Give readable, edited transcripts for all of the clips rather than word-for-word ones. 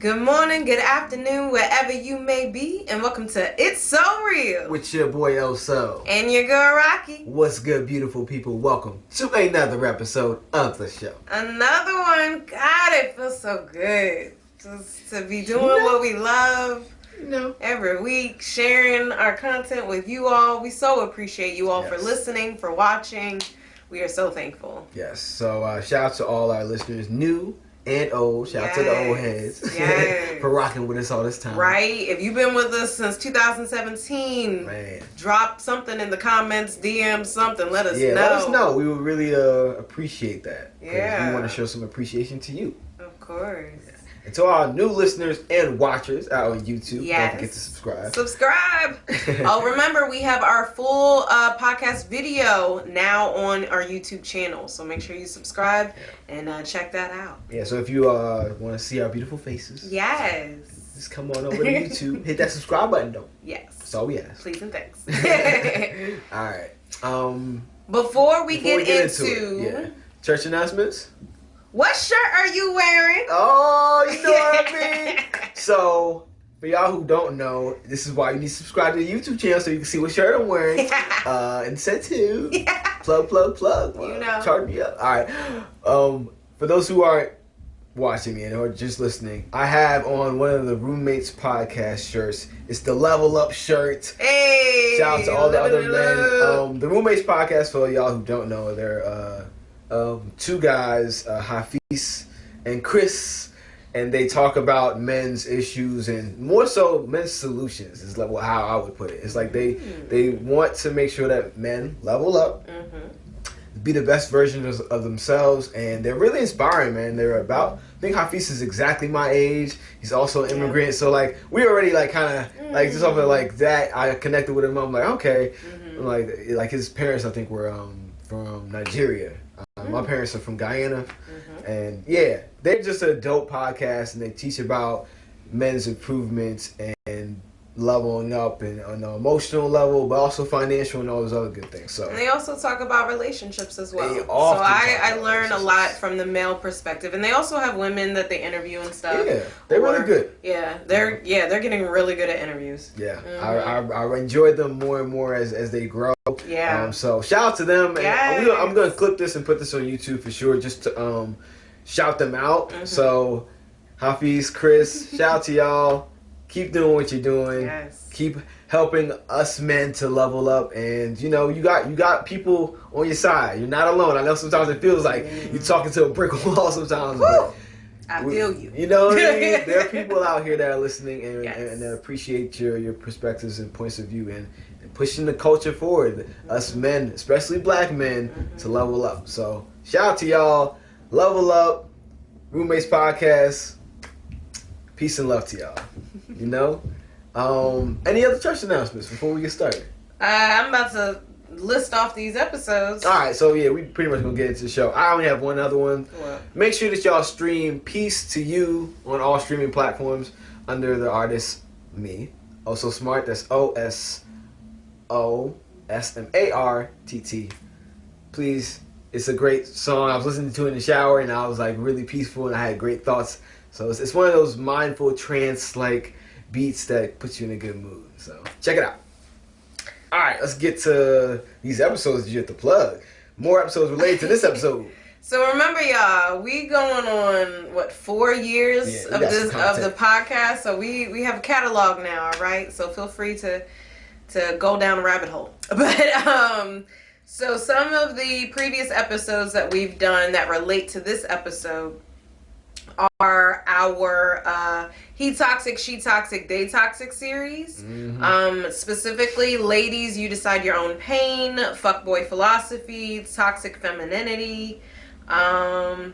Good morning, good afternoon, wherever you may be, and welcome to It's So Real with your boy El So and your girl Rocky. What's good, beautiful people? Welcome to another episode of the show. Another one. God, it feels so good just to be doing what we love. Every week, sharing our content with you all. We so appreciate you all for listening, for watching. We are so thankful. Yes. So shout out to all our listeners, new and old. Shout out to the old heads for rocking with us all this time. Right? If you've been with us since 2017, drop something in the comments, DM something. Let us know. Let us know. We would really appreciate that. Yeah. We want to show some appreciation to you. Of course. Yeah. And to our new listeners and watchers out on YouTube, don't forget to subscribe. Remember, we have our full podcast video now on our YouTube channel. So make sure you subscribe and check that out. Yeah, so if you want to see our beautiful faces, just come on over to YouTube. Hit that subscribe button, though. Yes. That's all we ask. Please and thanks. All right. Before we get into church announcements. What shirt are you wearing? Oh, you know what I mean? So, for y'all who don't know, this is why you need to subscribe to the YouTube channel so you can see what shirt I'm wearing. And set to plug. You know. Charge me up. All right. For those who aren't watching me or just listening, I have on one of the Roommates podcast shirts. It's the Level Up shirt. Hey! Shout out to all the other men. The Roommates podcast, for y'all who don't know, they're two guys, Hafiz and Chris, and they talk about men's issues and more so men's solutions is like how I would put it. It's like they want to make sure that men level up, be the best versions of themselves, and they're really inspiring, man. They're about, I think Hafiz is exactly my age. He's also an immigrant, so like we already like kind of like just off of like that. I connected with him. I'm like, okay, like his parents I think were from Nigeria. My parents are from Guyana, and they're just a dope podcast, and they teach about men's improvements and leveling up and on the emotional level, but also financial and all those other good things. So, and they also talk about relationships as well. So I learn a lot from the male perspective, and they also have women that they interview and stuff. Yeah, they're really good. Yeah, they're getting really good at interviews. Yeah, I enjoy them more and more as they grow. Yeah. So shout out to them. And I'm gonna clip this and put this on YouTube for sure, just to shout them out. So Hafiz, Chris, shout out to y'all. Keep doing what you're doing. Yes. Keep helping us men to level up, and you got people on your side. You're not alone. I know sometimes it feels like you're talking to a brick wall sometimes. But I feel you. You know what I mean? There are people out here that are listening and that appreciate your perspectives and points of view and pushing the culture forward. Us men, especially black men, to level up. So shout out to y'all. Level up. Roommates podcast. Peace and love to y'all. You know? Any other church announcements before we get started? I'm about to list off these episodes. Alright, so we pretty much gonna get into the show. I only have one other one. What? Make sure that y'all stream Peace to You on all streaming platforms under the artist me. Also Smart, that's OSOSMARTT. Please, it's a great song. I was listening to it in the shower and I was like really peaceful and I had great thoughts. So it's one of those mindful trance-like beats that puts you in a good mood. So check it out. All right, let's get to these episodes that you have to plug. More episodes related to this episode. So remember, y'all, we going on 4 years of the podcast. So we have a catalog now, all right? So feel free to go down a rabbit hole. But so some of the previous episodes that we've done that relate to this episode are our He Toxic, She Toxic, They Toxic series. Specifically, ladies, you decide your own pain, fuckboy philosophy, toxic femininity. I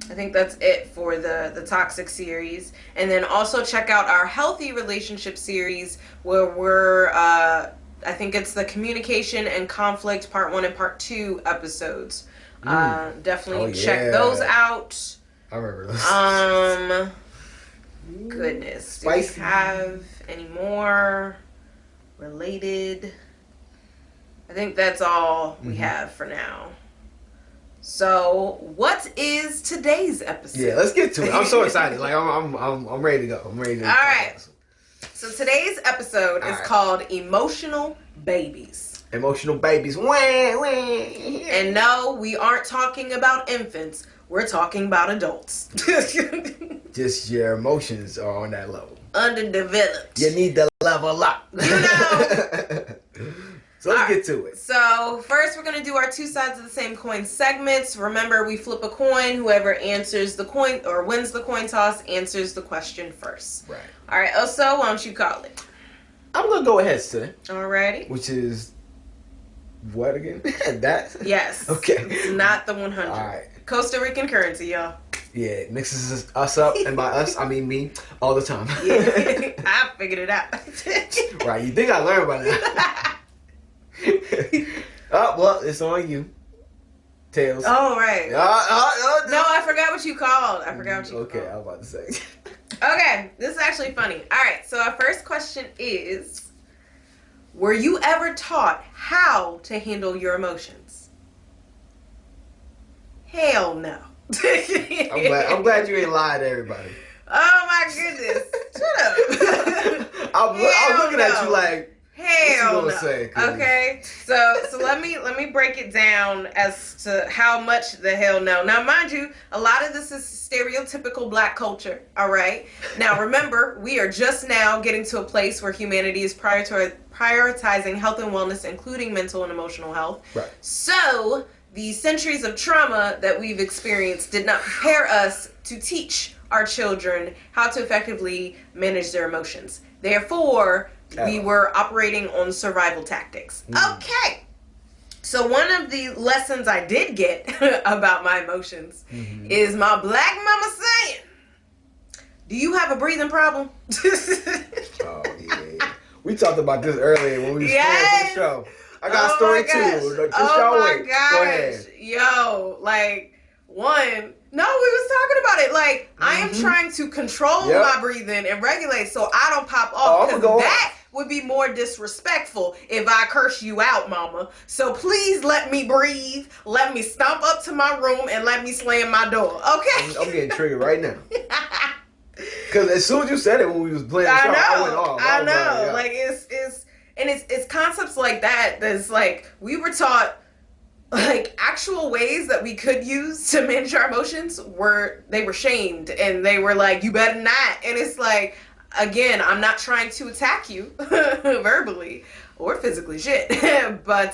think that's it for the toxic series. And then also check out our healthy relationship series where we're I think it's the communication and conflict part 1 and part 2 episodes. Definitely check those out. I remember those. Goodness. Do we have any more related? I think that's all we have for now. So, what is today's episode? Yeah, let's get to it. I'm so excited. Like I'm ready to go. I'm ready to go. All right. So today's episode is called Emotional Babies. Emotional babies. Wah, wah. And no, we aren't talking about infants. We're talking about adults. Just your emotions are on that level. Underdeveloped. You need to level up. You know. So let's get to it. So first we're going to do our two sides of the same coin segments. Remember, we flip a coin. Whoever answers the coin or wins the coin toss answers the question first. Right. All right, Oso, why don't you call it? I'm going to go ahead today. Alrighty. Which is what again? That? Yes. Okay. It's not the 100. All right. Costa Rican currency, y'all. Yeah, it mixes us up, and by us, I mean me, all the time. Yeah, I figured it out. Right, you think I learned by now. Oh, well, it's on you. Tails. Oh, right. No, I forgot what you called. Okay, I was about to say. Okay, this is actually funny. All right, so our first question is, were you ever taught how to handle your emotions? Hell no. I'm glad you ain't lied to everybody. Oh my goodness. Shut up. I was looking at you like, hell what you gonna say? Okay, so let me break it down as to how much the hell no. Now, mind you, a lot of this is stereotypical black culture. All right. Now, remember, we are just now getting to a place where humanity is prioritizing health and wellness, including mental and emotional health. Right. So the centuries of trauma that we've experienced did not prepare us to teach our children how to effectively manage their emotions. Therefore, we were operating on survival tactics. Okay. So one of the lessons I did get about my emotions is my black mama saying, do you have a breathing problem? Oh, yeah. We talked about this earlier when we was playing the show. I got a story too. Just oh my gosh. Go ahead. Yo, like, no, we was talking about it. Like, I am trying to control my breathing and regulate so I don't pop off. Because that would be more disrespectful if I curse you out, mama. So please let me breathe. Let me stomp up to my room and let me slam my door. Okay? I'm getting triggered right now. Because as soon as you said it when we was playing the show, I went off. I know. Like, it's concepts like that that's like, we were taught like actual ways that we could use to manage our emotions were shamed, and they were like, you better not. And it's like, again, I'm not trying to attack you verbally or physically, shit. But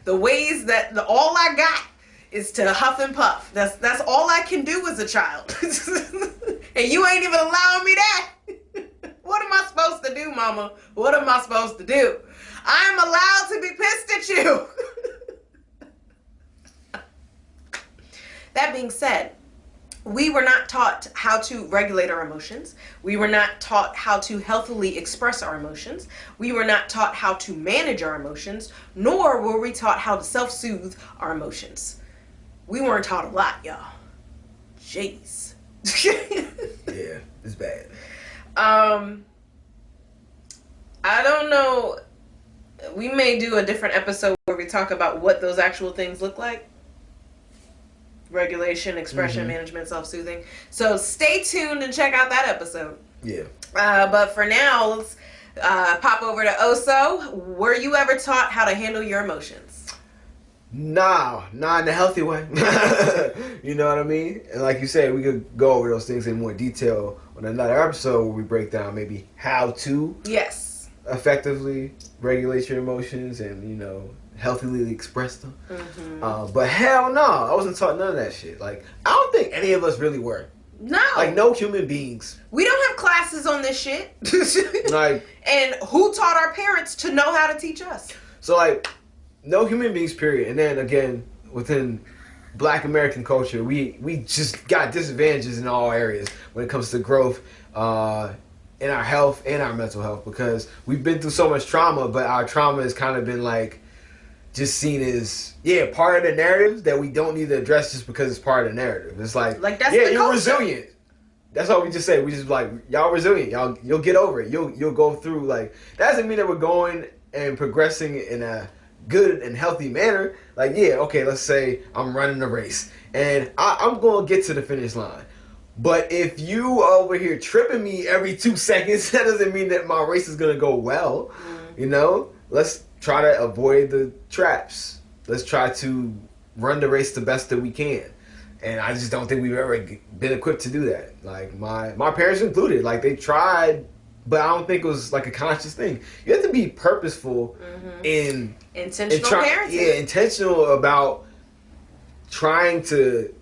the ways that all I got is to huff and puff. That's all I can do as a child. And you ain't even allowing me that. What am I supposed to do, mama? What am I supposed to do? I'm allowed to be pissed at you. That being said, we were not taught how to regulate our emotions. We were not taught how to healthily express our emotions. We were not taught how to manage our emotions, nor were we taught how to self-soothe our emotions. We weren't taught a lot, y'all. Jeez. Yeah, it's bad. I don't know. We may do a different episode where we talk about what those actual things look like. Regulation, expression, management, self-soothing. So stay tuned and check out that episode. Yeah. But for now, let's pop over to Oso. Were you ever taught how to handle your emotions? Nah, not in a healthy way. You know what I mean? And like you said, we could go over those things in more detail on another episode where we break down maybe how to effectively regulate your emotions and, you know, healthily express them. But hell no, I wasn't taught none of that shit. Like, I don't think any of us really were. No. Like, no human beings. We don't have classes on this shit. Like, and who taught our parents to know how to teach us? So, like, no human beings, period. And then, again, within Black American culture, we just got disadvantages in all areas when it comes to growth in our health and our mental health, because we've been through so much trauma, but our trauma has kind of been, like, just seen as, part of the narrative that we don't need to address just because it's part of the narrative. It's like that's you're culture. Resilient. That's all we just say. We just like, y'all resilient. You'll get over it. You'll go through. Like, that doesn't mean that we're going and progressing in a good and healthy manner, like, yeah, okay, let's say I'm running a race and I'm going to get to the finish line. But if you over here tripping me every 2 seconds, that doesn't mean that my race is going to go well. You know, let's try to avoid the traps. Let's try to run the race the best that we can. And I just don't think we've ever been equipped to do that. Like, my parents included. Like, they tried, but I don't think it was like a conscious thing. You have to be purposeful in intentional parenting. Yeah, intentional about trying to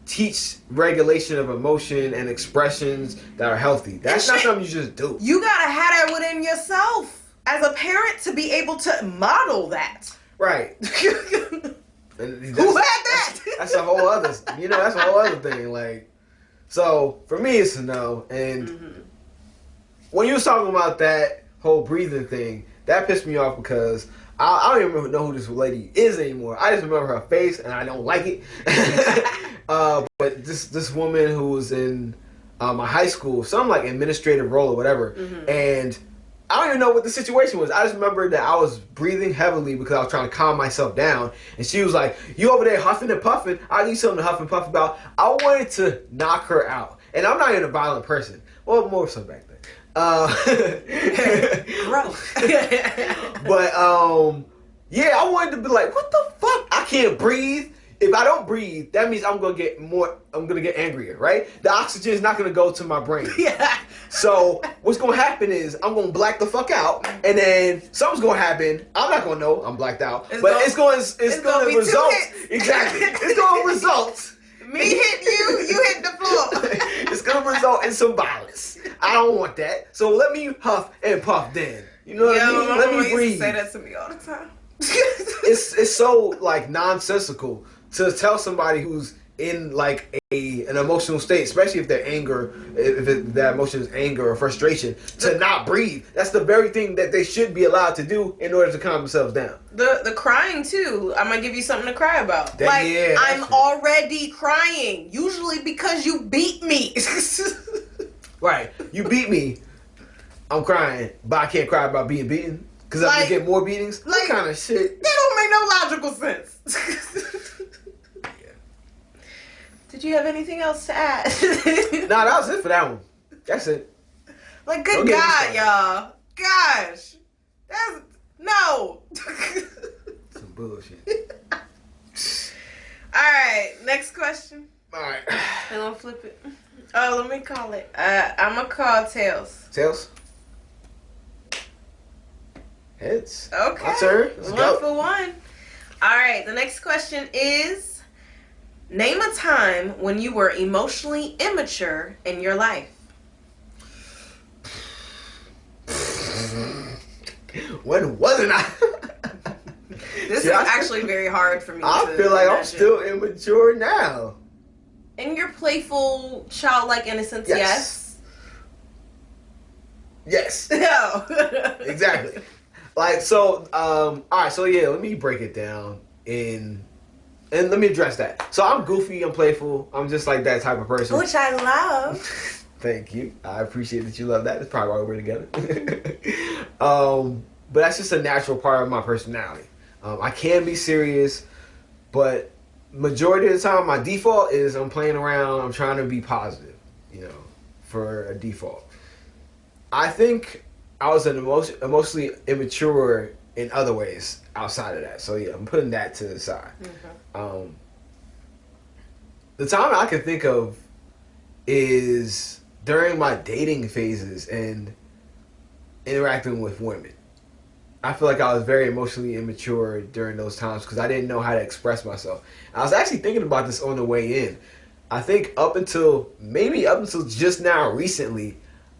teach regulation of emotion and expressions that are healthy. That's not something you just do. You gotta have that within yourself as a parent to be able to model that. Right. And who had that? That's a whole other, that's a whole other thing. Like, so for me, it's a no. And when you was talking about that whole breathing thing, that pissed me off because I don't even know who this lady is anymore. I just remember her face, and I don't like it. But this woman who was in my high school, some like administrative role or whatever, and I don't even know what the situation was. I just remember that I was breathing heavily because I was trying to calm myself down, and she was like, "You over there huffing and puffing? I need something to huff and puff about." I wanted to knock her out, and I'm not even a violent person. Well, more so back then. But yeah, I wanted to be like, what the fuck? I can't breathe. If I don't breathe, that means I'm gonna get angrier, right? The oxygen is not gonna go to my brain. Yeah. So what's gonna happen is I'm gonna black the fuck out, and then something's gonna happen. I'm not gonna know I'm blacked out, it's gonna result. Exactly. It's gonna result. Me hit you, you hit the floor. It's gonna result in some violence. I don't want that. So let me huff and puff then. You know what I mean? Let me breathe. Used to say that to me all the time. It's so like nonsensical to tell somebody who's in like an emotional state, especially if that emotion is anger or frustration, to not breathe. That's the very thing that they should be allowed to do in order to calm themselves down. The crying too. I'm gonna give you something to cry about. I'm already crying, usually because you beat me. Right, you beat me. I'm crying, but I can't cry about being beaten because I'm gonna get more beatings. What kind of shit? That don't make no logical sense. Did you have anything else to add? Nah, that was it for that one. That's it. Like, good God, y'all. Gosh. That's... No. Some bullshit. Alright, next question. Alright. I'm gonna flip it. Oh, let me call it. I'm gonna call Tails. Tails? Heads. Okay. My turn. Let's go. 1 for 1. Alright, the next question is... Name a time when you were emotionally immature in your life. When wasn't I? This is actually very hard for me I feel like I'm still immature now. In your playful, childlike innocence, yes? Yes. No. Exactly. Like, so, alright, so yeah, let me break it down and let me address that. So I'm goofy, I'm playful, I'm just like that type of person. Which I love. Thank you. I appreciate that you love that. That's probably why we're together. But that's just a natural part of my personality. I can be serious, but majority of the time my default is I'm playing around, I'm trying to be positive, for a default. I think I was an emotionally immature in other ways outside of that. So yeah, I'm putting that to the side. The time I can think of is during my dating phases and interacting with women. I feel like I was very emotionally immature during those times because I didn't know how to express myself. I was actually thinking about this on the way in. I think up until just now recently,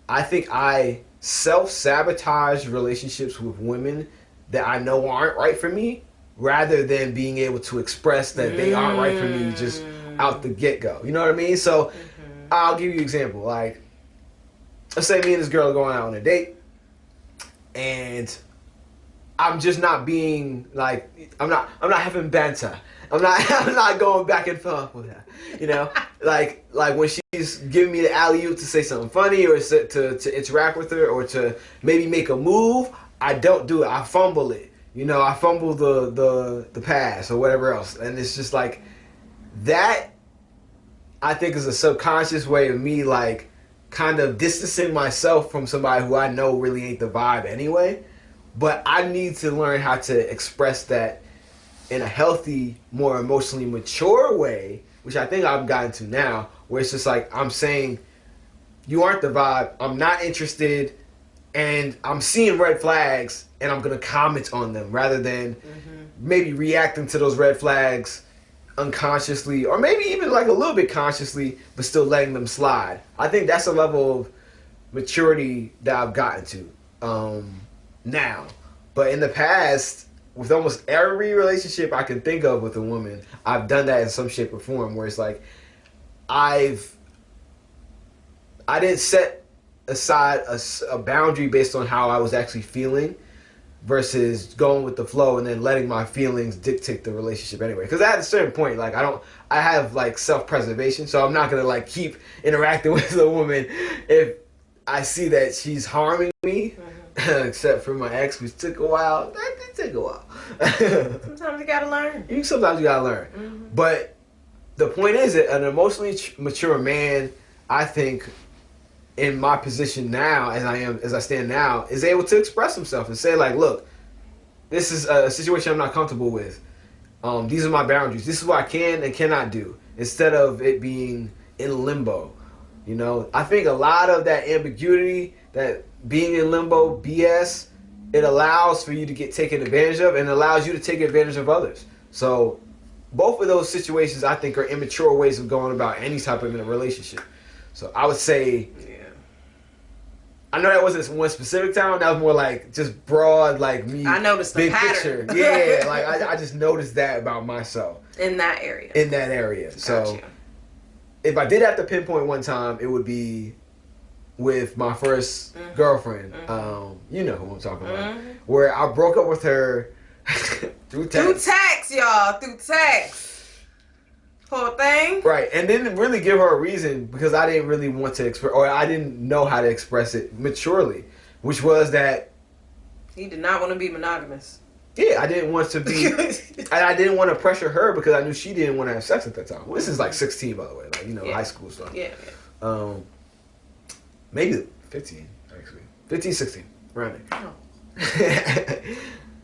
I think I self-sabotage relationships with women that I know aren't right for me, rather than being able to express that they aren't right for me just out the get-go. You know what I mean? So I'll give you an example. Like, let's say me and this girl are going out on a date, and I'm just not being like, I'm not having banter. I'm not going back and forth with her. Like when she's giving me the alley-oop to say something funny or to interact with her or to maybe make a move, I don't do it. I fumble it. I fumble the pass or whatever else. And it's just like, that, I think, is a subconscious way of me, like, kind of distancing myself from somebody who I know really ain't the vibe anyway. But I need to learn how to express that in a healthy, more emotionally mature way, which I think I've gotten to now, where it's just like, I'm saying, you aren't the vibe, I'm not interested, and I'm seeing red flags, and I'm going to comment on them, rather than maybe reacting to those red flags unconsciously, or maybe even like a little bit consciously, but still letting them slide. I think that's a level of maturity that I've gotten to now. But in the past, with almost every relationship I can think of with a woman, I've done that in some shape or form, where it's like, I didn't set aside a boundary based on how I was actually feeling, versus going with the flow and then letting my feelings dictate the relationship anyway. Because at a certain point, like, I have like self-preservation, so I'm not gonna like keep interacting with a woman if I see that she's harming me. Except for my ex, which took a while. That did take a while. Sometimes you gotta learn. Sometimes you gotta learn. But the point is that an emotionally mature man, I think, in my position now, as I stand now, is able to express himself and say, like, look, this is a situation I'm not comfortable with. These are my boundaries. This is what I can and cannot do. Instead of it being in limbo. I think a lot of that ambiguity, that being in limbo BS, it allows for you to get taken advantage of, and allows you to take advantage of others. So both of those situations, I think, are immature ways of going about any type of a relationship. So I would say, I know that wasn't one specific time. That was more like just broad, like me. I noticed the big pattern. Picture. Yeah, like I just noticed that about myself. In that area. Gotcha. So if I did have to pinpoint one time, it would be with my first girlfriend. You know who I'm talking about. Where I broke up with her through text. Through text, y'all. Through text. Whole thing. Right, and didn't really give her a reason, because I didn't really want to express, or I didn't know how to express it maturely, which was that he did not want to be monogamous. Yeah, I didn't want to be, and I didn't want to pressure her, because I knew she didn't want to have sex at that time. Well, this is like 16, by the way, like, high school stuff. Yeah. Maybe 15, actually. 15, 16, around there.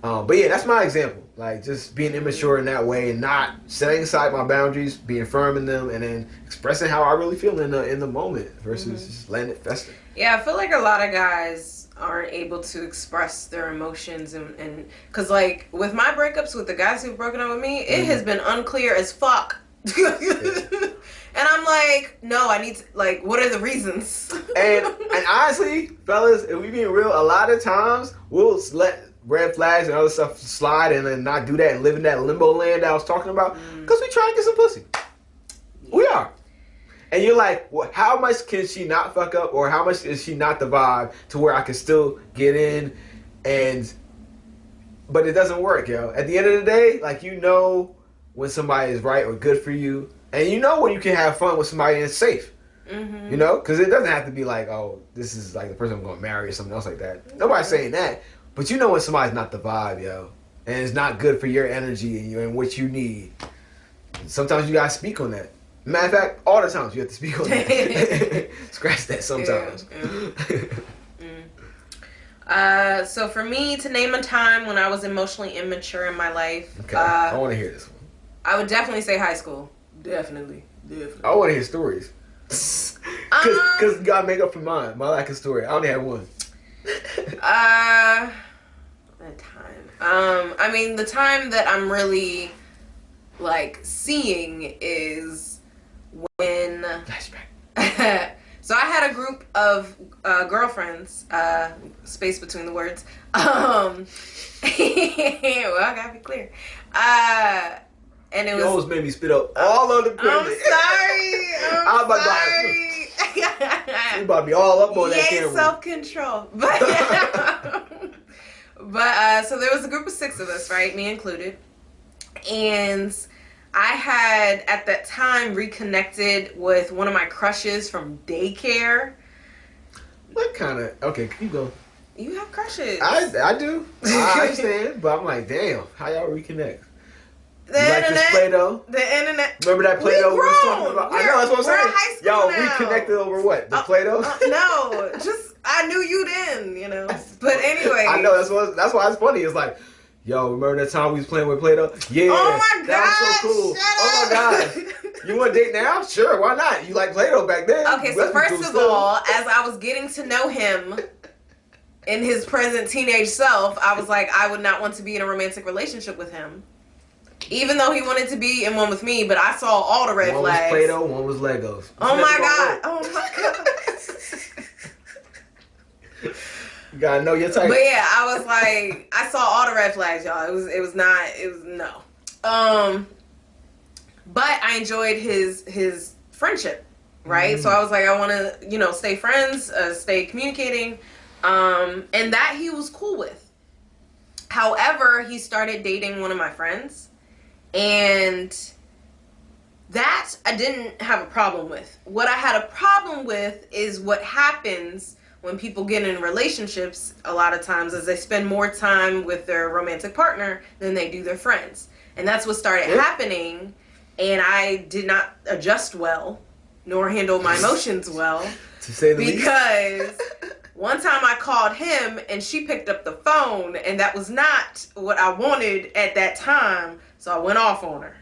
But yeah, that's my example. Like, just being immature in that way, and not setting aside my boundaries, being firm in them, and then expressing how I really feel in the moment, versus just letting it fester. Yeah, I feel like a lot of guys aren't able to express their emotions, and because, like, with my breakups with the guys who've broken up with me, it has been unclear as fuck. And I'm like, no, I need to, like, what are the reasons? and honestly, fellas, if we being real, a lot of times we'll let red flags and other stuff slide, and then not do that, and live in that limbo land that I was talking about, because we try and get some pussy. We are. And you're like, well, how much can she not fuck up, or how much is she not the vibe to where I can still get in, but it doesn't work, yo. At the end of the day, like, when somebody is right or good for you, and when you can have fun with somebody and it's safe. Because it doesn't have to be like, oh, this is like the person I'm going to marry or something else like that. Nobody's saying that. But when somebody's not the vibe, yo, and it's not good for your energy and what you need. Sometimes you gotta speak on that. Matter of fact, all the times you have to speak on that. Scratch that sometimes. So for me, to name a time when I was emotionally immature in my life. Okay, I want to hear this one. I would definitely say high school. Definitely. I want to hear stories. Because you gotta make up for mine. My lack of story. I only have one. A time. I mean, the time that I'm really, like, seeing is when... Flashback. So I had a group of girlfriends, space between the words. Well, I gotta be clear. And it was... You almost made me spit up all of the credit. I'm sorry. I'm sorry. You about to be all up on that camera. Self-control. But so there was a group of 6 of us, right? Me included. And I had, at that time, reconnected with one of my crushes from daycare. What kind of... Okay, keep going. You have crushes. I do. I understand, but I'm like, damn, how y'all reconnect? The you internet. Like this Play-Doh? The internet. Remember that Play-Doh we was talking about? I know, that's what I'm saying. High school y'all now. Reconnected over what? The Play-Doh? No, just I knew you then, you know. But anyway. I know, that's why it's funny. It's like, yo, remember that time we was playing with Play-Doh? Yeah. Oh my god. That was so cool. Oh my god. You want to date now? Sure, why not? You like Play-Doh back then. Okay, so first of all, as I was getting to know him in his present teenage self, I was like, I would not want to be in a romantic relationship with him. Even though he wanted to be in one with me, but I saw all the red flags. One was Play-Doh, one was Legos. Oh my god. Oh my god. You gotta know your type. But yeah, I was like, I saw all the red flags, y'all. It was no. But I enjoyed his friendship, right? So I was like, I want to, stay friends, stay communicating, and that he was cool with. However, he started dating one of my friends, and that I didn't have a problem with. What I had a problem with is what happens when people get in relationships a lot of times is they spend more time with their romantic partner than they do their friends. And that's what started happening. And I did not adjust well, nor handle my emotions well. To say the least. Because one time I called him and she picked up the phone, and that was not what I wanted at that time. So I went off on her.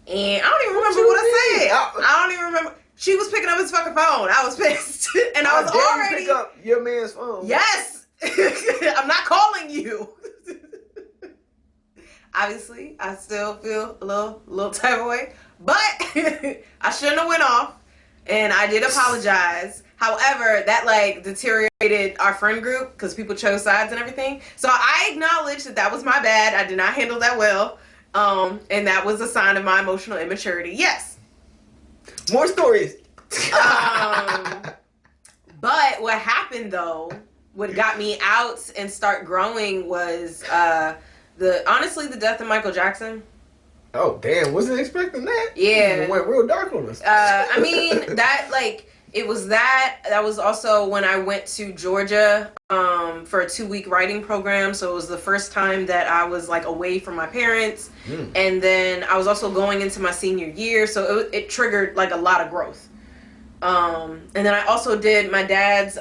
And I don't even remember what I said. I don't even remember. She was picking up his fucking phone. I was pissed. And I was already... pick up your man's phone. Yes. I'm not calling you. Obviously, I still feel a little type of way. But I shouldn't have went off. And I did apologize. However, that deteriorated our friend group because people chose sides and everything. So I acknowledge that was my bad. I did not handle that well. And that was a sign of my emotional immaturity. Yes. More stories. But what happened though, what got me out and start growing was the death of Michael Jackson. Oh damn! Wasn't expecting that. Yeah, it went real dark on us. I mean it was that. That was also when I went to Georgia for a 2-week writing program. So it was the first time that I was away from my parents. And then I was also going into my senior year. So it triggered a lot of growth. And then I also did my dad's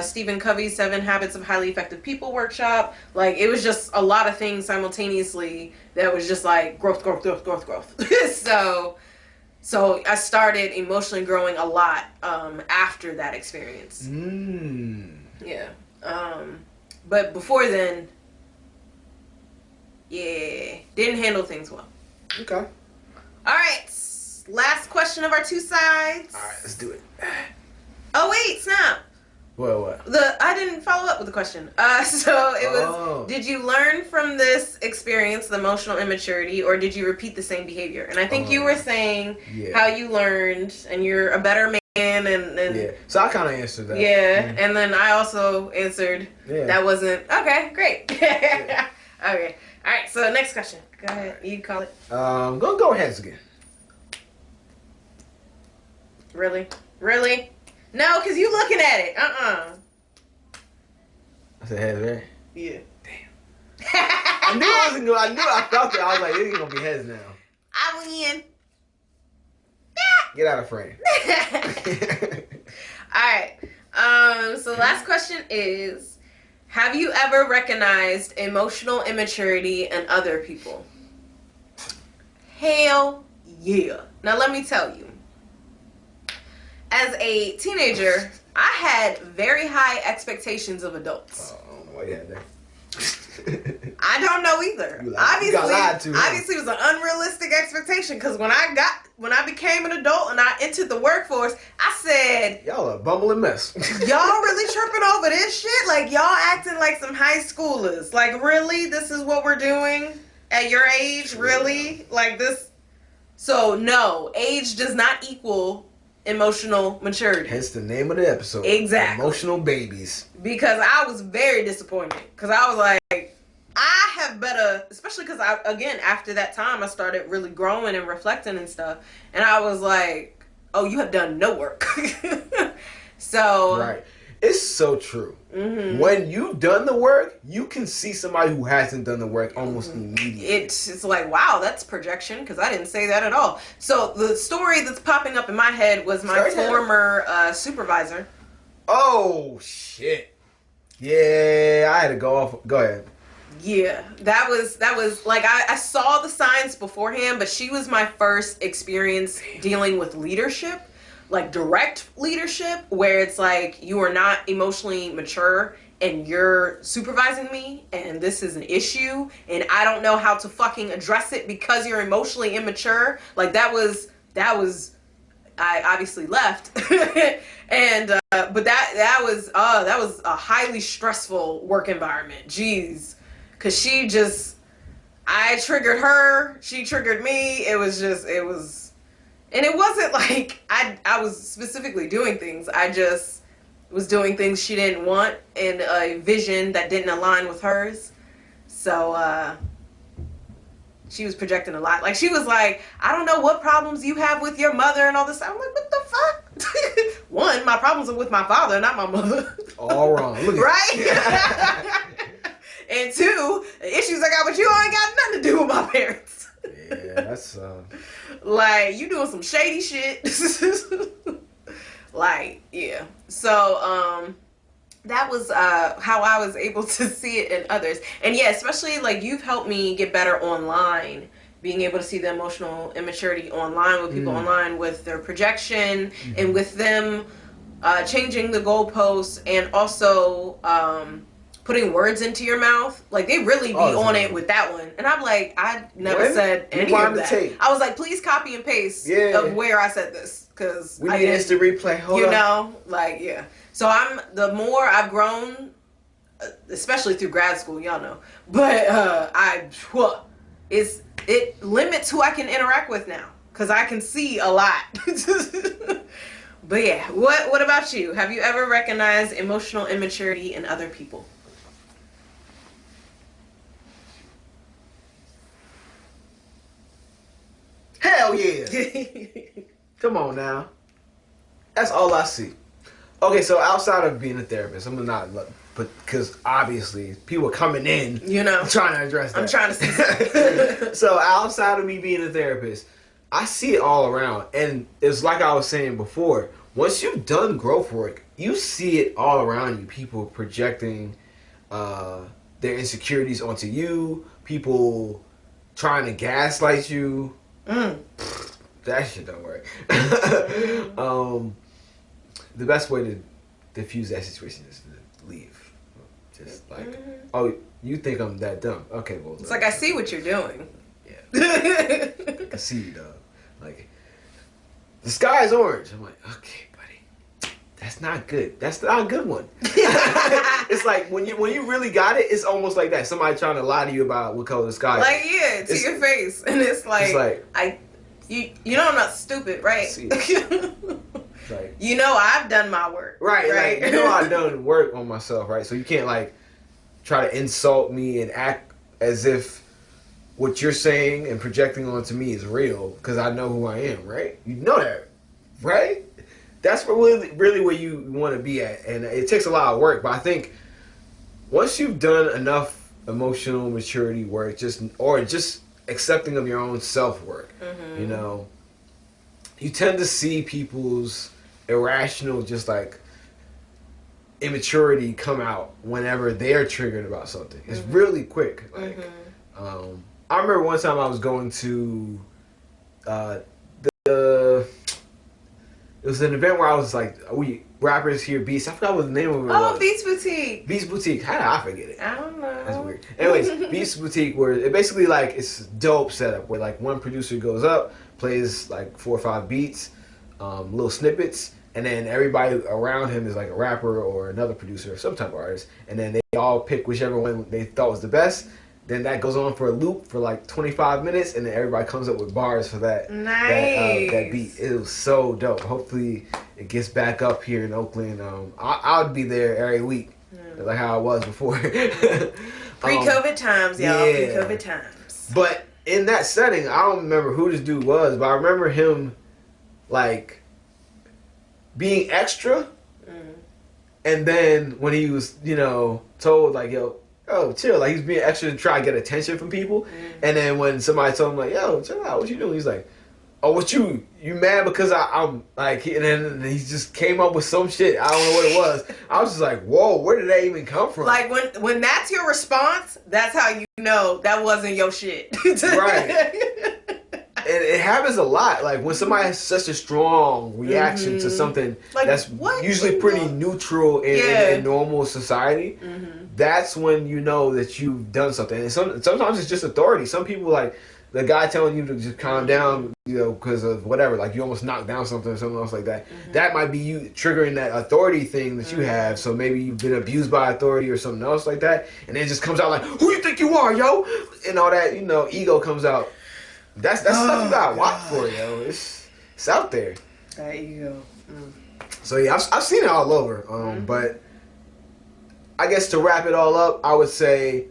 Stephen Covey's 7 Habits of Highly Effective People workshop. It was just a lot of things simultaneously that was just growth. So I started emotionally growing a lot after that experience. Yeah. But before then, didn't handle things well. Okay. All right. Last question of our 2 sides. All right, let's do it. Oh wait, snap. What? I didn't follow up with the question. So it was, did you learn from this experience, the emotional immaturity, or did you repeat the same behavior? And I think you were saying how you learned, and you're a better man, and yeah. So I kind of answered that. Yeah, and then I also answered that wasn't okay. Great. Okay. All right. So next question. Go ahead. You call it. Go heads again. Really? No, because you looking at it. I said heads, right? Yeah. Damn. I knew it wasn't good. I felt it. I was like, it ain't gonna be heads now. I win. Get out of frame. Alright. So last question is, have you ever recognized emotional immaturity in other people? Hell yeah. Now let me tell you. As a teenager, I had very high expectations of adults. I don't know why you had that. I don't know either. Obviously, it was an unrealistic expectation because when I became an adult and I entered the workforce, I said, y'all a bumbling mess. Y'all really tripping over this shit? Y'all acting like some high schoolers. Really? This is what we're doing at your age? Really? This? So, no. Age does not equal emotional maturity. Hence the name of the episode. Exactly. Emotional babies. Because I was very disappointed. Because I was like, I have better, especially because after that time, I started really growing and reflecting and stuff. And I was like, oh, you have done no work. So. Right. It's so true. Mm-hmm. When you've done the work, you can see somebody who hasn't done the work almost immediately. It's like, wow, that's projection, because I didn't say that at all. So the story that's popping up in my head was my former supervisor. Oh, shit. Yeah, I had to go off. Go ahead. Yeah, that was like, I saw the signs beforehand, but she was my first experience dealing with leadership, like direct leadership, where it's like, you are not emotionally mature and you're supervising me and this is an issue and I don't know how to fucking address it because you're emotionally immature. Like that was I obviously left. And but that was a highly stressful work environment. Jeez. Cause I triggered her, she triggered me. It was, and it wasn't like I was specifically doing things. I just was doing things she didn't want in a vision that didn't align with hers. So she was projecting a lot. Like she was like, I don't know what problems you have with your mother and all this. I'm like, what the fuck? One, my problems are with my father, not my mother. All wrong. Right? And two, the issues I got with you ain't got nothing to do with my parents. Yeah, that's like, you doing some shady shit. Like, yeah. So, that was how I was able to see it in others. And yeah, especially like you've helped me get better online, being able to see the emotional immaturity online with people online, with their projection and with them changing the goalposts, and also putting words into your mouth. Like they really be on it with that one. And I'm like, I never said any of that. I was like, please copy and paste of where I said this, because we need instant replay. Hold on. Know, like, yeah. So the more I've grown, especially through grad school, y'all know, but it limits who I can interact with now, because I can see a lot. But yeah, what about you? Have you ever recognized emotional immaturity in other people? Hell yeah. Come on now. That's all I see. Okay, so outside of being a therapist, I'm not, but because obviously people are coming in, trying to address that. I'm trying to see. So outside of me being a therapist, I see it all around. And it's like I was saying before, once you've done growth work, you see it all around you. People projecting their insecurities onto you. People trying to gaslight you. That shit don't work. The best way to diffuse that situation is to leave. Just like, oh, you think I'm that dumb? Okay, well. It's like, I see what you're doing. Yeah. I can see you, dog. Like, the sky's orange. I'm like, okay, buddy. That's not good. That's not a good one. It's like, when you really got it, it's almost like that. Somebody trying to lie to you about what color the sky is. Like, yeah, to your face. And it's like you know I'm not stupid, right? Like, I've done my work. Right. Like, I've done work on myself, right? So you can't, like, try to insult me and act as if what you're saying and projecting onto me is real, because I know who I am, right? You know that, right? That's really where you want to be at. And it takes a lot of work, but I think once you've done enough emotional maturity work, just accepting of your own self-work, you tend to see people's irrational, just like immaturity come out whenever they're triggered about something. It's really quick. Like, I remember one time I was going to it was an event where I was like, we rappers hear beats. I forgot what the name of it was. Oh, Beats Boutique. Beats Boutique. How did I forget it? I don't know. That's weird. Anyways, Beats Boutique, where it basically, like, it's dope setup where, like, one producer goes up, plays like 4 or 5 beats, little snippets, and then everybody around him is like a rapper or another producer or some type of artist, and then they all pick whichever one they thought was the best. Then that goes on for a loop for like 25 minutes, and then everybody comes up with bars for that that beat. It was so dope. Hopefully it gets back up here in Oakland. I would be there every week, like how I was before. Pre-COVID times, y'all. Yeah. Pre-COVID times. But in that setting, I don't remember who this dude was, but I remember him like being extra And then when he was, told like, yo, chill, like he's being extra to try to get attention from people. And then when somebody told him like, yo, chill out, what you doing? He's like, oh, what you mad because I'm like, and then he just came up with some shit. I don't know what it was. I was just like, whoa, where did that even come from? Like when that's your response, that's how you know that wasn't your shit. Right. And it happens a lot. Like when somebody has such a strong reaction to something like, that's usually pretty neutral in normal society, that's when you know that you've done something. And sometimes it's just authority. Some people like the guy telling you to just calm down, because of whatever, like you almost knocked down something or something else like that. That might be you triggering that authority thing that you have. So maybe you've been abused by authority or something else like that. And it just comes out like, who you think you are, yo? And all that, ego comes out. That's stuff you gotta watch for, yo. It's out there. That ego. So yeah, I've seen it all over. But I guess to wrap it all up, I would say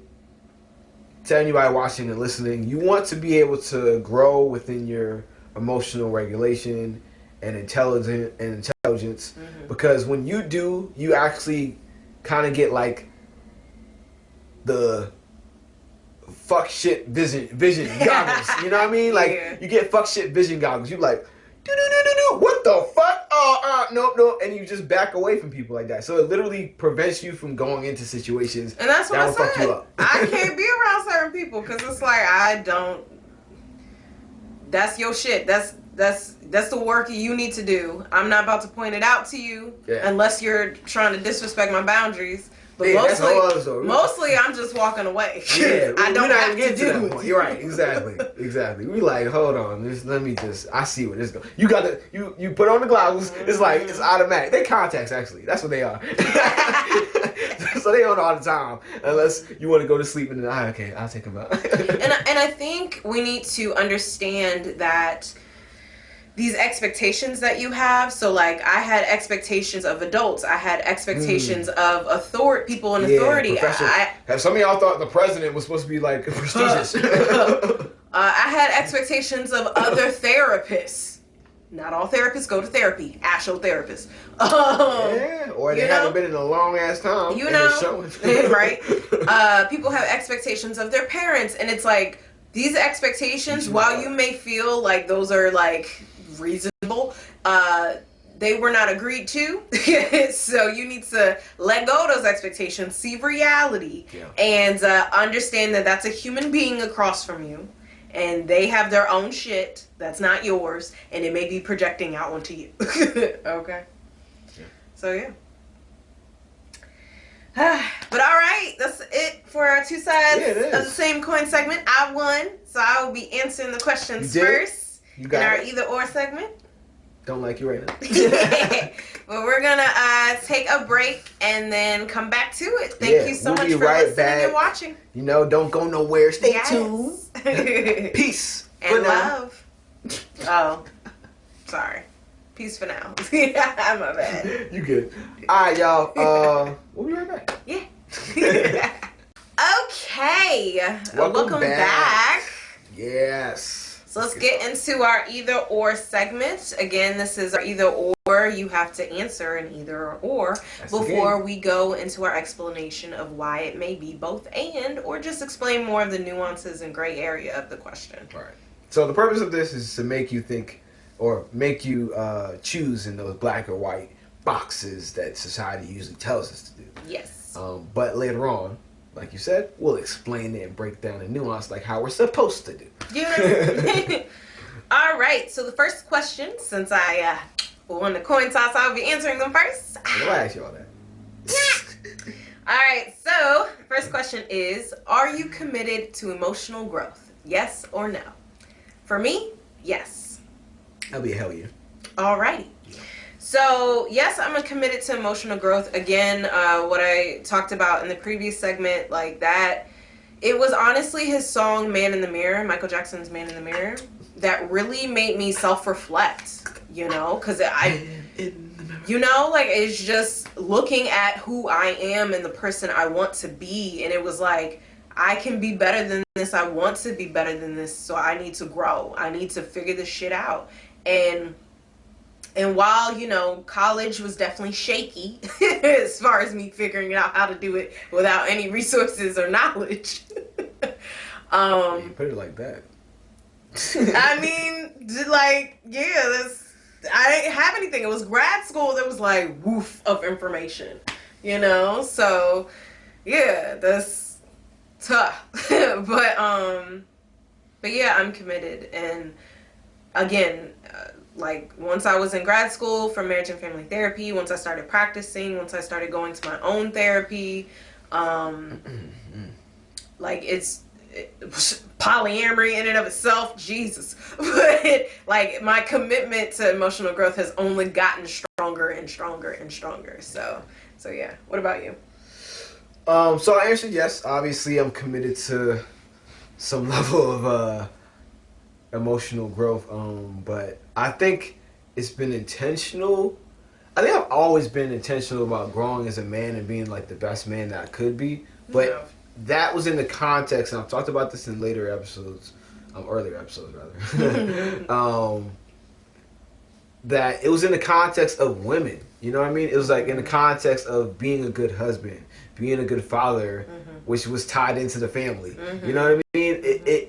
to anybody watching and listening, you want to be able to grow within your emotional regulation and intelligence, because when you do, you actually kind of get like the fuck shit vision goggles. You know what I mean? Like you get fuck shit vision goggles. You like, what the fuck? Nope. And you just back away from people like that. So it literally prevents you from going into situations and that's what that I will said. fuck you up. I can't be around certain people because it's like that's your shit. That's the work you need to do. I'm not about to point it out to you unless you're trying to disrespect my boundaries. But mostly I'm just walking away. Yeah, I don't have to do that point. You're right. Exactly. We like, hold on. I see where this goes. You got to, you put on the goggles. It's like, it's automatic. They contacts, actually. That's what they are. So they on all the time. Unless you want to go to sleep and then, okay, I'll take them out. and I think we need to understand that these expectations that you have, so like I had expectations of adults, I had expectations of people in authority. Some of y'all thought the president was supposed to be like prestigious. I had expectations of other therapists. Not all therapists go to therapy. Actual therapists. Or they haven't been in a long ass time. Right? People have expectations of their parents, and it's like these expectations, while you may feel like those are like reasonable, they were not agreed to. So you need to let go of those expectations, see reality, and understand that that's a human being across from you, and they have their own shit that's not yours, and it may be projecting out onto you. Okay. So yeah. But all right, that's it for our two sides of the same coin segment. I won, so I will be answering the questions first. You got in our either or segment. Don't like you right now. But we're gonna take a break and then come back to it. Thank you so much for listening and watching. Don't go nowhere. Stay tuned. Peace and love. Oh, sorry. Peace for now. My bad. You good? All right, y'all. We'll be right back. Yeah. Okay. Welcome back. Yes. So let's get into our either or segment. Again, this is our either or. You have to answer an either or before we go into our explanation of why it may be both and, or just explain more of the nuances and gray area of the question. All right. So the purpose of this is to make you think, or make you choose in those black or white boxes that society usually tells us to do. Yes. But later on, like you said, we'll explain it and break down the nuance like how we're supposed to do. All right. So the first question, since I won the coin toss, I'll be answering them first. I'll ask you all that. All right. So first question is, are you committed to emotional growth? Yes or no? For me, yes. That'll be a hell yeah. All righty. So, yes, I'm committed to emotional growth. Again, what I talked about in the previous segment, like that, it was honestly his song, Man in the Mirror, Michael Jackson's Man in the Mirror, that really made me self-reflect, because it's just looking at who I am and the person I want to be. And it was like, I can be better than this. I want to be better than this. So I need to grow. I need to figure this shit out. And And while, you know, college was definitely shaky as far as me figuring out how to do it without any resources or knowledge. You put it like that. I mean, like, yeah, I didn't have anything. It was grad school that was like woof of information, you know? So, yeah, that's tough. But yeah, I'm committed. And again, like once I was in grad school for marriage and family therapy, once I started practicing, once I started going to my own therapy, like it's polyamory in and of itself, Jesus. But like my commitment to emotional growth has only gotten stronger and stronger and stronger. So yeah. What about you? So I answered yes. Obviously, I'm committed to some level of emotional growth. But I think it's been intentional. I think I've always been intentional about growing as a man and being like the best man that I could be. But that was in the context, and I've talked about this in earlier episodes rather. That it was in the context of women. You know what I mean? It was like in the context of being a good husband, being a good father, which was tied into the family. You know what I mean?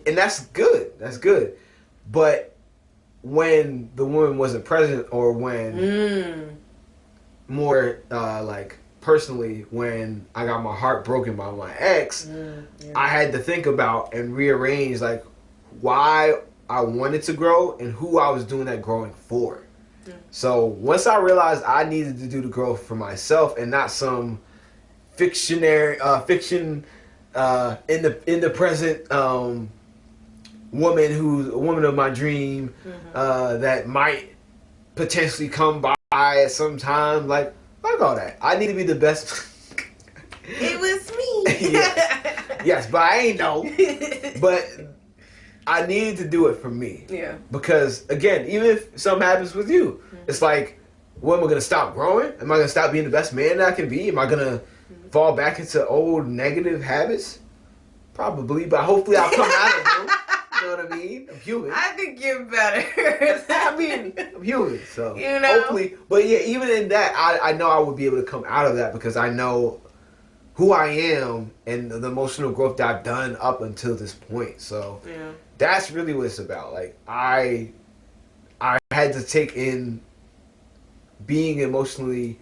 And that's good. That's good. But when the woman wasn't present, or when more like personally, when I got my heart broken by my ex, I had to think about and rearrange like why I wanted to grow and who I was doing that growing for. So once I realized I needed to do the growth for myself and not some fiction in the present woman who's a woman of my dream that might potentially come by at some time, like fuck all that. I need to be the best. It was me. Yes, but I ain't know. But I needed to do it for me. Yeah. Because again, even if something happens with you, it's like, what, am I gonna stop growing? Am I gonna stop being the best man that I can be? Am I gonna fall back into old negative habits? Probably, but hopefully I'll come out of them. You know what I mean? I'm human. I think you're better. I mean, I'm human, so you know? Hopefully. But yeah, even in that, I know I would be able to come out of that because I know who I am and the emotional growth that I've done up until this point. So that's really what it's about. Like I had to take in being emotionally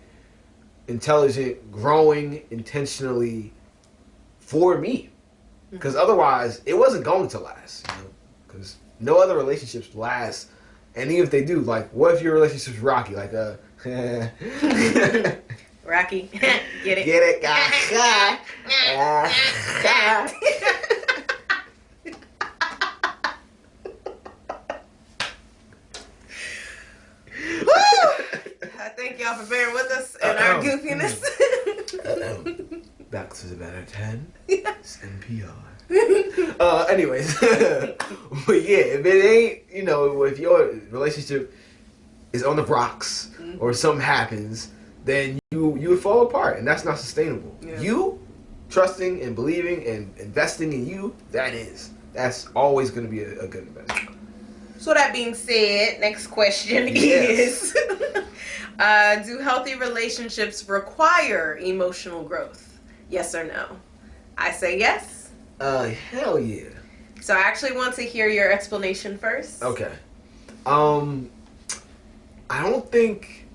intelligent, growing intentionally for me. Because otherwise, it wasn't going to last. You know? Because no other relationships last. And even if they do, like, what if your relationship's rocky? Like, Rocky. Get it? Get it? Thank y'all for bearing with us and our goofiness. Back to the better 10. It's NPR. Anyways. But yeah, if it ain't, you know, if your relationship is on the rocks or something happens, then you would fall apart, and that's not sustainable. Yeah. You trusting and believing and investing in you, that's always going to be a good investment. So that being said, next question is, do healthy relationships require emotional growth? Yes or no? I say yes. Hell yeah. So I actually want to hear your explanation first. Okay. I don't think...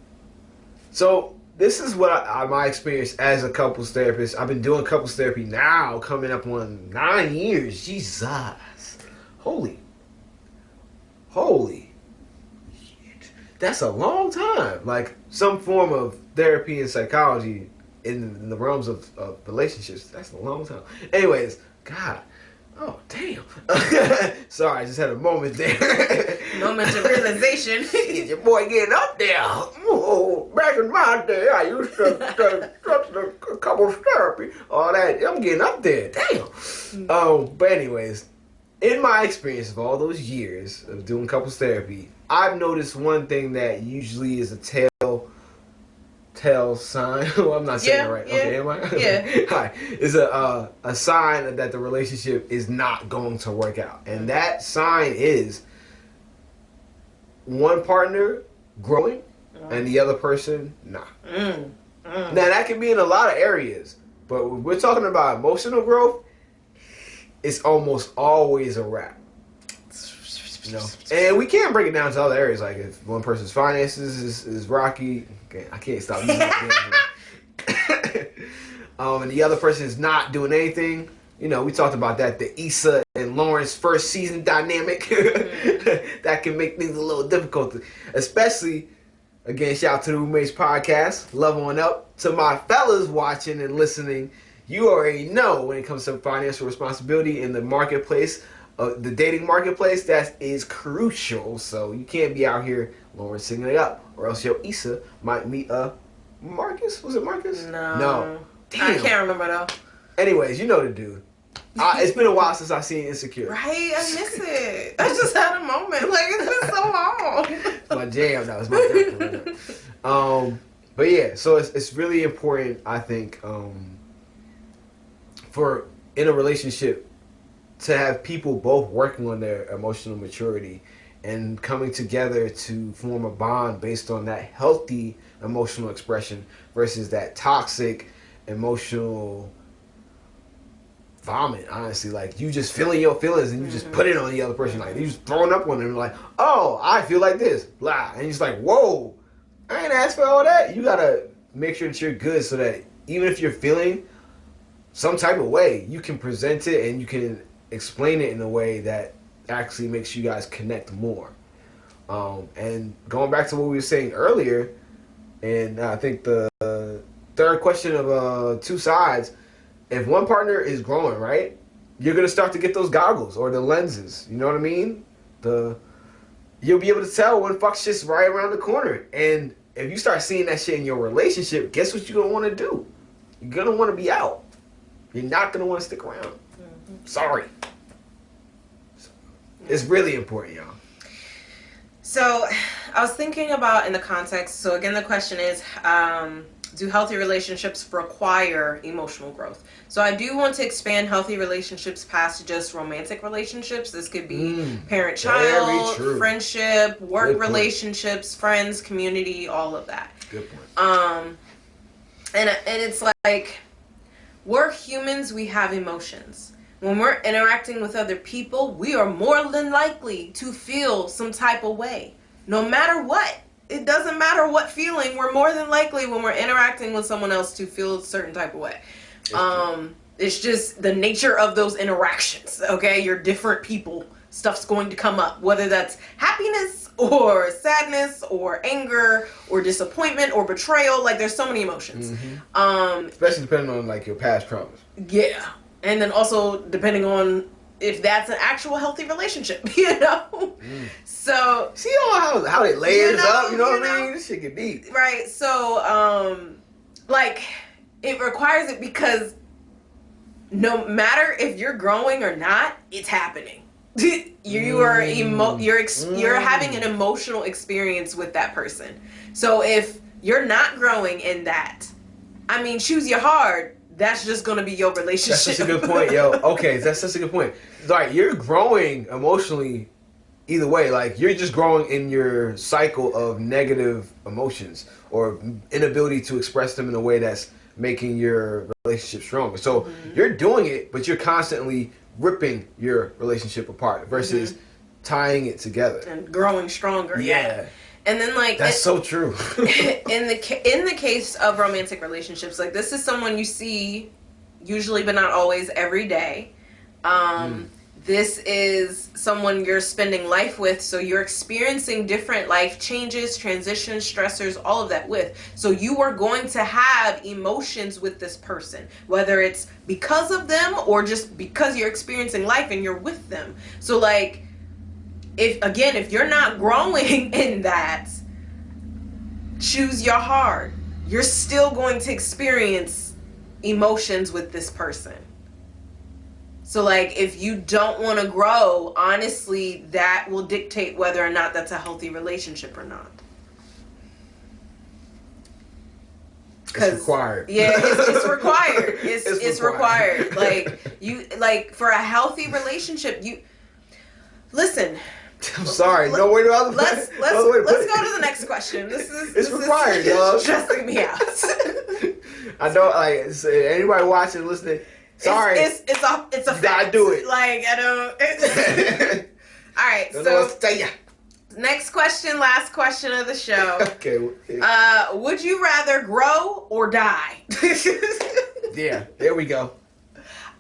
So, this is what my experience as a couples therapist. I've been doing couples therapy now, coming up on 9 years. Jesus. Holy shit. That's a long time. Like, some form of therapy and psychology in the realms of relationships. That's a long time. Anyways, God. Oh, damn. Sorry, I just had a moment there. Moment of realization. Your boy getting up there. Oh, back in my day, I used to couples therapy. All that. I'm getting up there. Damn. But anyways, in my experience of all those years of doing couples therapy, I've noticed one thing that usually is a tell sign. Well, I'm not saying it right. Okay, am I? Yeah. Hi. Is a sign that the relationship is not going to work out. And that sign is one partner growing and the other person, nah. Now, that can be in a lot of areas, but when we're talking about emotional growth, it's almost always a wrap. You know? And we can't break it down to other areas. Like, if one person's finances is rocky, okay, I can't stop using that. And the other person is not doing anything. You know, we talked about that, the Issa and Lawrence first season dynamic. That can make things a little difficult. Especially, again, shout out to the Roommates Podcast. Love on up. To my fellas watching and listening, you already know when it comes to financial responsibility in the marketplace, the dating marketplace, that is crucial. So you can't be out here Lawrence singing it up, or else your Issa might meet Marcus. Was it Marcus? No. Damn. I can't remember though. Anyways, you know the dude. It's been a while since I've seen Insecure. Right? I miss it. I just had a moment. Like, it's been so long. It's my jam now. It's my jam. But yeah, so it's really important, I think, for in a relationship to have people both working on their emotional maturity and coming together to form a bond based on that healthy emotional expression versus that toxic emotional vomit, honestly. Like, you just feeling your feelings and you just put it on the other person. Like, you just throwing up on them like, oh, I feel like this, blah. And you're just like, whoa, I ain't asked for all that. You gotta make sure that you're good so that even if you're feeling some type of way, you can present it and you can explain it in a way that actually makes you guys connect more. And going back to what we were saying earlier, and I think the third question of two sides, if one partner is growing, right, you're going to start to get those goggles or the lenses. You know what I mean? You'll be able to tell when fuck shit's right around the corner. And if you start seeing that shit in your relationship, guess what you're going to want to do? You're going to want to be out. You're not going to want to stick around. Sorry. It's really important, y'all. So I was thinking about in the context, so again, the question is, do healthy relationships require emotional growth? So I do want to expand healthy relationships past just romantic relationships. This could be parent-child, friendship, work relationships, friends, community, all of that. Good point. And it's like, we're humans, we have emotions. When we're interacting with other people, we are more than likely to feel some type of way. No matter what. It doesn't matter what feeling, we're more than likely when we're interacting with someone else to feel a certain type of way. It's just the nature of those interactions, okay? You're different people. Stuff's going to come up, whether that's happiness or sadness or anger or disappointment or betrayal. Like, there's so many emotions. Especially depending on, like, your past traumas. Yeah. And then also depending on if that's an actual healthy relationship, you know? So... See how it layers up, you know what I mean? This shit get deep. Right, so, like, it requires it because no matter if you're growing or not, it's happening. You're having an emotional experience with that person. So if you're not growing in that, I mean, choose your heart. That's just going to be your relationship. That's such a good point, yo. Okay, that's such a good point. Like, you're growing emotionally either way. Like, you're just growing in your cycle of negative emotions or inability to express them in a way that's making your relationship stronger. So you're doing it, but you're constantly ripping your relationship apart versus tying it together. And growing stronger. Yeah. And then, like, that's so true. in the case of romantic relationships, like, this is someone you see usually, but not always, every day. This is someone you're spending life with, so you're experiencing different life changes, transitions, stressors, all of that with. So you are going to have emotions with this person, whether it's because of them or just because you're experiencing life and you're with them. So, like, if you're not growing in that, choose your heart. You're still going to experience emotions with this person. So, like, if you don't want to grow, honestly, that will dictate whether or not that's a healthy relationship or not. It's required. Yeah, it's required. It's required. Like, for a healthy relationship, listen, I'm sorry. No way to other Let's go to the next question. This required, y'all. Stressing me out. I know, like, anybody watching, listening. Sorry, it's a fact. Gotta do it. Like, I don't. All right, don't know what to tell ya. Next question, last question of the show. Okay. Would you rather grow or die? Yeah, there we go.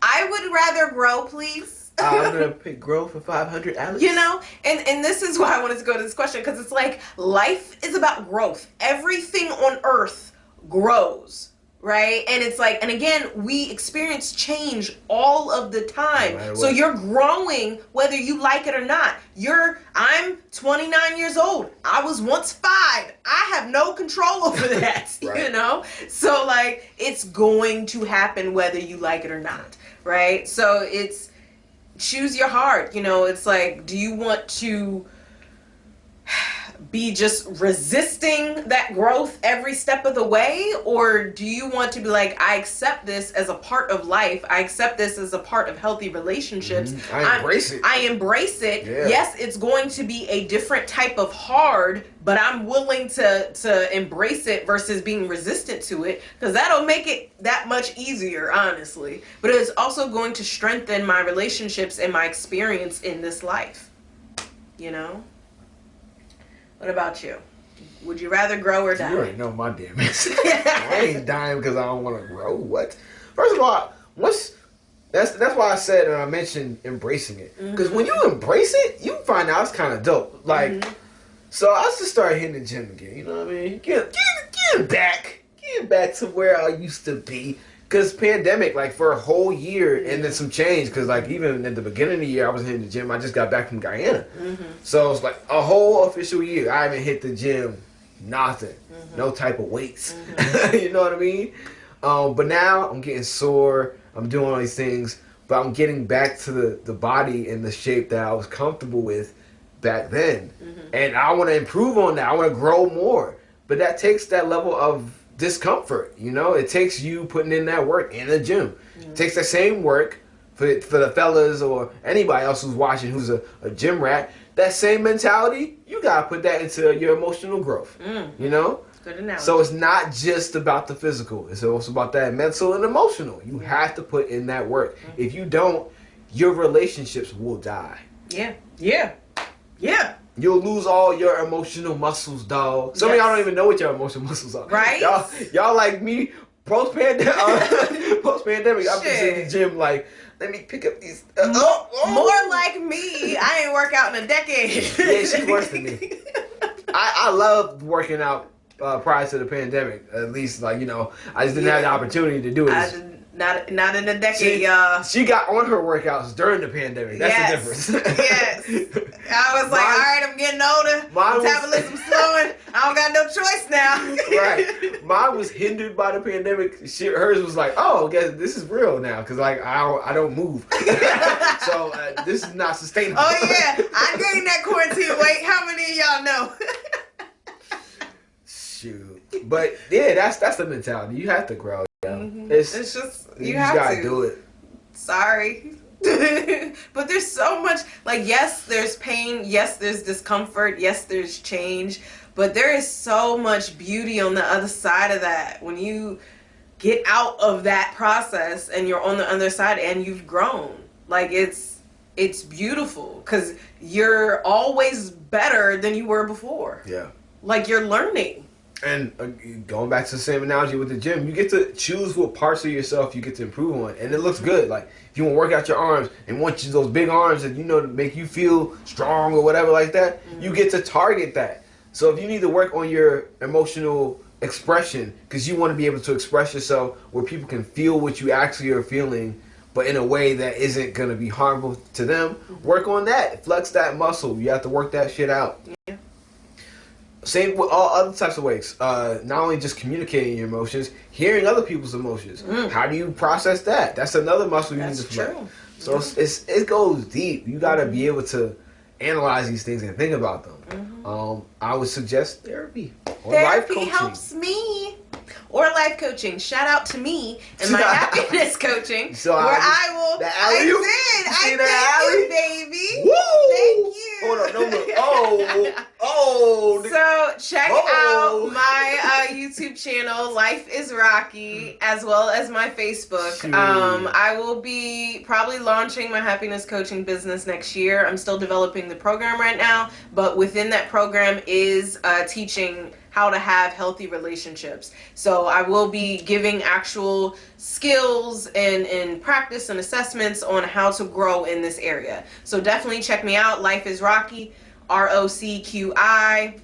I would rather grow, please. I'm gonna pick grow for 500, Alex. You know, and this is why I wanted to go to this question, because it's like life is about growth. Everything on earth grows, right? And it's like, and again, we experience change all of the time. So you're growing whether you like it or not. I'm 29 years old. I was once 5. I have no control over that, right. You know? So like, it's going to happen whether you like it or not, right? So it's choose your heart. You know, it's like, do you want to be just resisting that growth every step of the way, or do you want to be like, I accept this as a part of life, I accept this as a part of healthy relationships, I embrace it. Yeah. Yes, it's going to be a different type of hard, but I'm willing to embrace it versus being resistant to it, because that'll make it that much easier, honestly. But it's also going to strengthen my relationships and my experience in this life, you know? What about you? Would you rather grow or die? You already know my damn answer. I ain't dying because I don't want to grow. What? First of all, that's why I said and I mentioned embracing it. Because when you embrace it, you find out it's kind of dope. Like, so I just started hitting the gym again. You know what I mean? Get back to where I used to be. Because pandemic, like for a whole year, and then some change. Because like even at the beginning of the year, I was hitting the gym. I just got back from Guyana, so it's like a whole official year. I haven't hit the gym, nothing, no type of weights. You know what I mean? But now I'm getting sore. I'm doing all these things, but I'm getting back to the body and the shape that I was comfortable with back then, and I want to improve on that. I want to grow more, but that takes that level of discomfort, you know. It takes you putting in that work in the gym. It takes that same work for the fellas or anybody else who's watching who's a gym rat. That same mentality, you gotta put that into your emotional growth. You know. Good analogy. So it's not just about the physical. It's also about that mental and emotional. You have to put in that work. If you don't, your relationships will die. Yeah. You'll lose all your emotional muscles, dog. Some of y'all don't even know what your emotional muscles are. Right? Y'all like me, post-pandemic, I've been in the gym like, let me pick up these. More like me. I ain't worked out in a decade. Yeah, she's worse than me. I loved working out prior to the pandemic. At least, like, you know, I just didn't have the opportunity to do it. Not in a decade, y'all. She got on her workouts during the pandemic. That's the difference. Yes. I was like, all right, I'm getting older. Metabolism's slowing. I don't got no choice now. Right. Mine was hindered by the pandemic. Hers was like, oh, I guess this is real now because like I don't move. So this is not sustainable. Oh yeah, I gained that quarantine weight. How many of y'all know? Shoot. But yeah, that's the mentality. You have to grow. It's just you have gotta to do it. Sorry. But there's so much, like, yes, there's pain, yes, there's discomfort, yes, there's change, but there is so much beauty on the other side of that when you get out of that process and you're on the other side and you've grown. Like, it's beautiful because you're always better than you were before. Yeah. Like, you're learning. And going back to the same analogy with the gym, you get to choose what parts of yourself you get to improve on, and it looks good. Like if you want to work out your arms and want those big arms that you know to make you feel strong or whatever like that, you get to target that. So if you need to work on your emotional expression because you want to be able to express yourself where people can feel what you actually are feeling, but in a way that isn't going to be harmful to them, work on that. Flex that muscle. You have to work that shit out. Yeah. Same with all other types of ways. Not only just communicating your emotions, hearing other people's emotions. How do you process that? That's another muscle you need to flex. So it goes deep. You got to be able to analyze these things and think about them. I would suggest therapy or life coaching. Therapy helps me. Or life coaching. Shout out to me and my happiness coaching. So where I will. I did, baby. Woo! Thank you. Hold on, don't look. Oh. So check out my YouTube channel, Life is Rocky, as well as my Facebook. I will be probably launching my happiness coaching business next year. I'm still developing the program right now, but within that program is teaching how to have healthy relationships. So I will be giving actual skills and practice and assessments on how to grow in this area. So definitely check me out. Life is Rocky, ROCQI,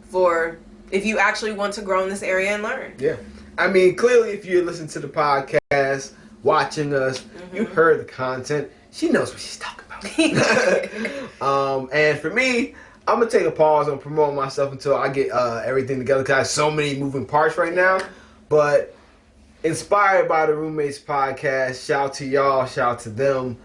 for if you actually want to grow in this area and learn. Yeah. I mean, clearly if you listen to the podcast, watching us, you heard the content. She knows what she's talking about. And for me, I'm going to take a pause on promoting myself until I get everything together, because I have so many moving parts right now. But inspired by the Roommates podcast, shout out to y'all, shout out to them.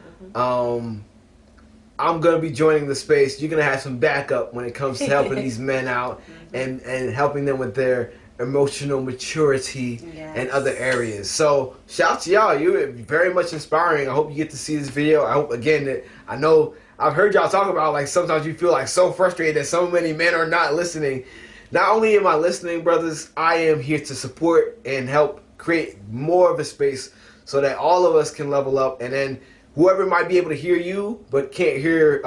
I'm going to be joining the space. You're going to have some backup when it comes to helping these men out and helping them with their emotional maturity and other areas. So shout out to y'all. You're very much inspiring. I hope you get to see this video. I hope, again, that I know I've heard y'all talk about, like, sometimes you feel like so frustrated that so many men are not listening. Not only am I listening, brothers, I am here to support and help create more of a space so that all of us can level up, and then whoever might be able to hear you but can't hear,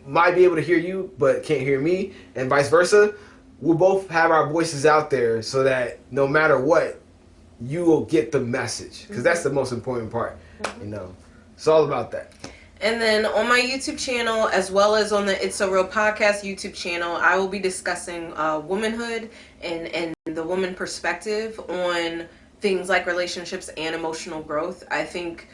might be able to hear you but can't hear me, and vice versa, we'll both have our voices out there so that no matter what, you will get the message, because that's the most important part, you know. It's all about that. And then on my YouTube channel, as well as on the It's So Real podcast YouTube channel, I will be discussing womanhood and the woman perspective on things like relationships and emotional growth. I think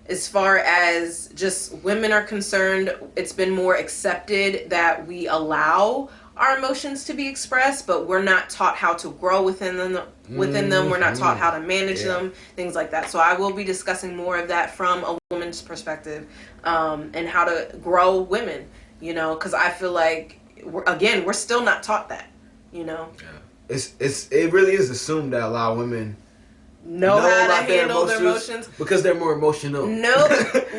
as far as just women are concerned, it's been more accepted that we allow our emotions to be expressed, but we're not taught how to grow within them. We're not taught how to manage them, things like that. So I will be discussing more of that from a woman's perspective, and how to grow women, you know, because I feel like, we're still not taught that, you know. Yeah. It really is assumed that a lot of women know how to handle their emotions because they're more emotional. Nope.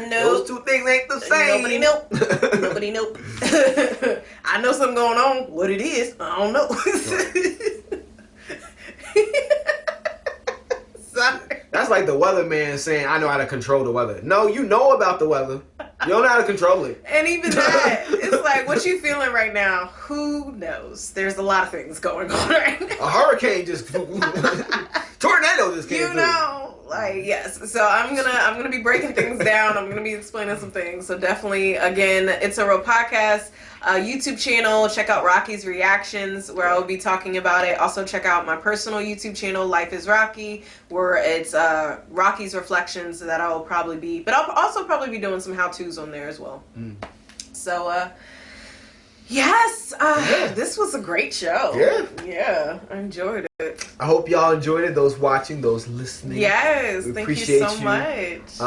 Those two things ain't the same. Nobody nope. I know something going on. What it is, I don't know. Sorry. That's like the weatherman saying, I know how to control the weather. No, you know about the weather. You don't know how to control it. And even that, it's like, what you feeling right now? Who knows? There's a lot of things going on right now. A hurricane just tornado just came through. Know, like, yes. So I'm gonna be breaking things down. I'm gonna be explaining some things. So definitely, again, It's a Real podcast. YouTube channel, check out Rocky's reactions where I will be talking about it. Also check out my personal YouTube channel, Life is Rocky, where it's Rocky's reflections that I'll probably be, but I'll also probably be doing some how-tos on there as well. So yes, this was a great show. Yeah, I enjoyed it. I hope y'all enjoyed it. Those watching, those listening. Yes, thank you so much.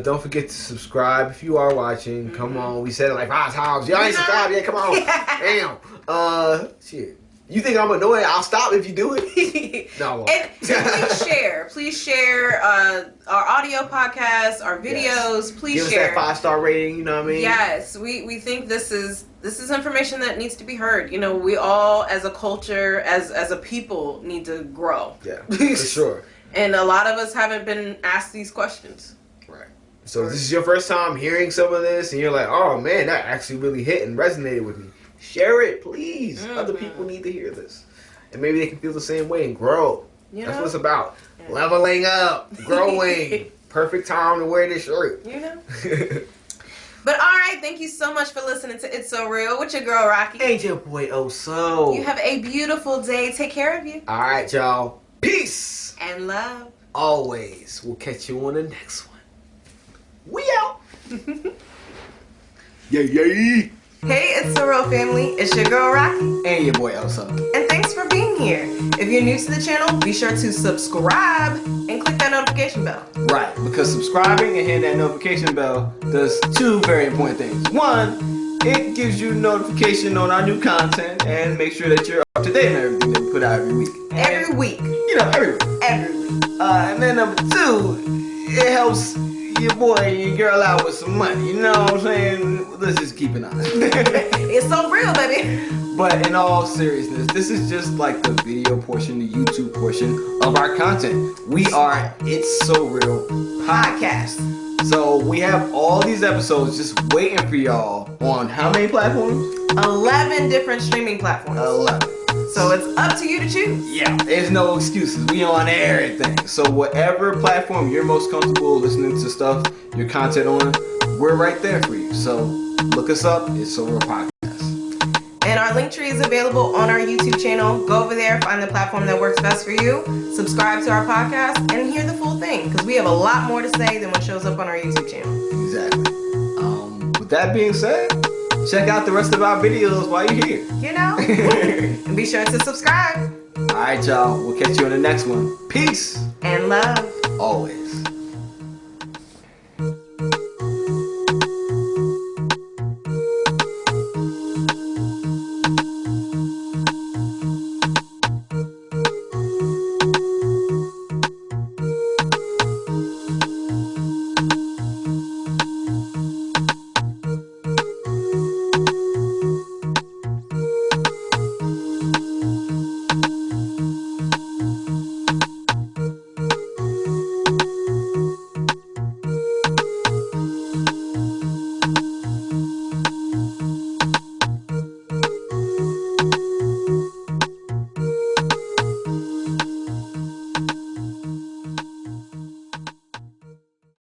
Don't forget to subscribe if you are watching. Come on, we said it like 5 times. Y'all ain't subscribed yet. Come on, damn. Shit. You think I'm annoying? I'll stop if you do it. No, I won't. And please share our audio podcasts, our videos. Please give share. Give us that 5-star rating. You know what I mean? Yes, we think this is information that needs to be heard. You know, we all, as a culture, as a people, need to grow. Yeah, for sure. And a lot of us haven't been asked these questions. Right. So if this is your first time hearing some of this, and you're like, oh man, that actually really hit and resonated with me. Share it, please. Other people need to hear this. And maybe they can feel the same way and grow. That's what it's about. Yeah. Leveling up, growing. Perfect time to wear this shirt. You know? But all right, thank you so much for listening to It's So Real with your girl, Rocky. And your boy, Oh-So. You have a beautiful day. Take care of you. All right, y'all. Peace. And love. Always. We'll catch you on the next one. We out. Yay. Hey, It's So Real family. It's your girl, Rocky. And your boy, Oh-So. And thanks for being here. If you're new to the channel, be sure to subscribe and click that notification bell. Right, because subscribing and hitting that notification bell does 2 very important things. 1, it gives you notification on our new content and make sure that you're up to date on everything that we put out every week. Every week. You know, every week. Every week. And then number 2, it helps your boy and your girl out with some money. You know what I'm saying? Let's just keep it honest. It's so real, baby. But in all seriousness, this is just like the video portion, the YouTube portion of our content. We are It's So Real podcast. So we have all these episodes just waiting for y'all on how many platforms? 11 different streaming platforms. 11. So it's up to you to choose. Yeah, there's no excuses. We on everything. So whatever platform you're most comfortable listening to stuff, your content on, we're right there for you. So look us up. It's So Real Podcast. And our link tree is available on our YouTube channel. Go over there, find the platform that works best for you. Subscribe to our podcast and hear the full thing, because we have a lot more to say than what shows up on our YouTube channel. Exactly. With that being said, check out the rest of our videos while you're here. You know? And be sure to subscribe. All right, y'all. We'll catch you on the next one. Peace. And love. Always.